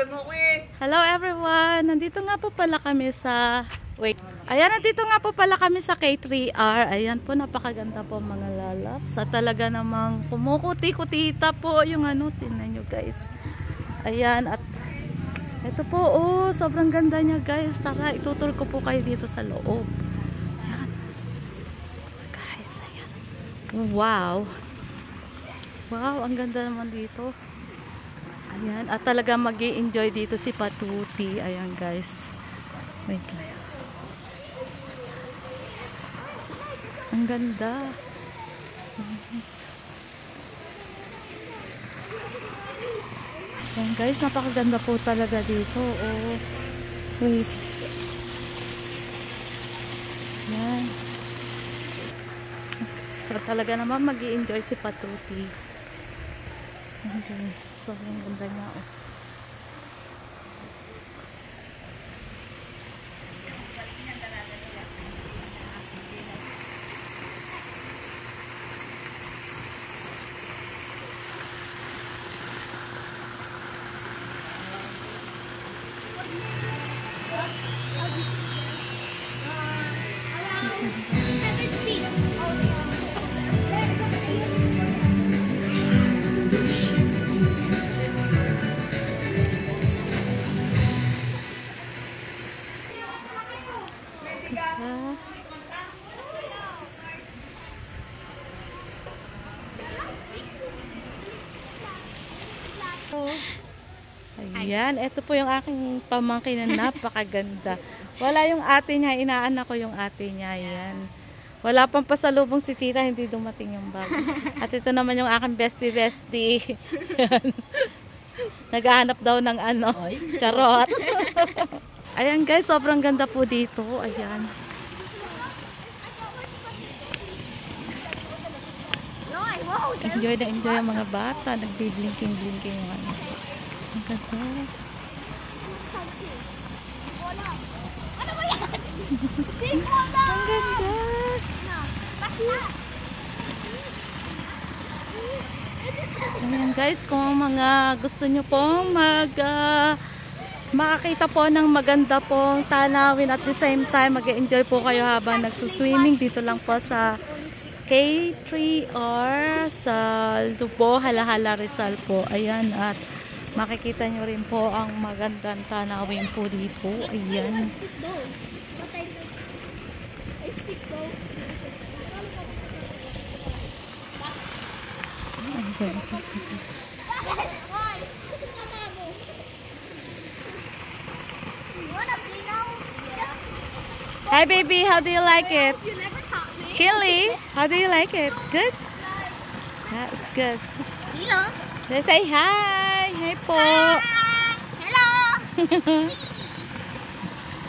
Hello everyone! Nandito nga po pala kami sa... Wait. Ayan, nandito nga po pala kami sa K3R. Ayan po, napakaganda po mga lalaps. At talaga namang kumukuti-kutita po yung ano. Tingnan nyo guys. Ayan, at ito po, oh, sobrang ganda niya guys. Tara, itutur ko po kayo dito sa loob. Ayan. Guys, ayan. Wow! Wow, ang ganda naman dito. Ayan, at talaga mag-i-enjoy dito si Patuti. Ayan guys. Wait lang. Ang ganda. Ayan guys, napakaganda po talaga dito. Oh, wait. Ayan. So talaga naman mag-i-enjoy si Patuti. Ayan guys, sobrang ganda niya. Oh. Ayan, ito po yung aking pamangkin na napakaganda. Wala yung ate niya, inaanak ko yung ate niya. Ayan. Wala pang pasalubong si tita, hindi dumating yung bag. At ito naman yung aking bestie. Naghahanap daw ng ano, charot. Ayan guys, sobrang ganda po dito. Ayan. Enjoy na enjoy ang mga bata. Nagbi-blinking yung ano. Ang ganda. Ang ganda. Ayan guys, kung mga gusto nyo pong makakita po ng maganda pong tanawin at the same time mag-enjoy po kayo habang nagsuswimming dito lang po sa K3R sa Lubo, Halahala, Rizal po. Ayan, at makikita nyo rin po ang magandang tanawin po dito. Ayan. Hi baby, how do you like it? Kelly, how do you like it? Good? Yeah, it's good. Let's say hi. Hi po. Hello.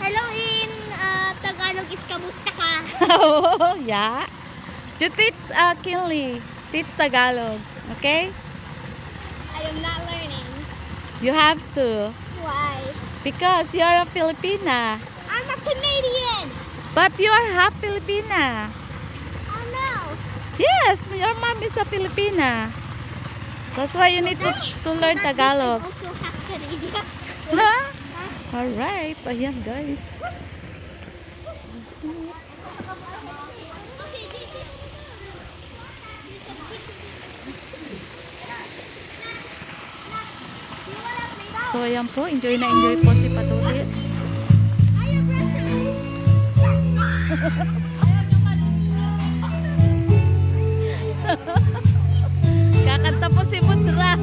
Hello in Tagalog is kamusta ka? Oh, yeah. You teach Kelly. Teach Tagalog. Okay? I am not learning. You have to. Why? Because you're a Filipina. I'm a Canadian. But you are half Filipina. Oh no. Yes, your mom is a Filipina. That's why you need to learn Tagalog. Also half Canadian. Huh? Alright. Ayan guys. So ayan po, enjoy na enjoy po si Patuti. Kakanta po si Mudra.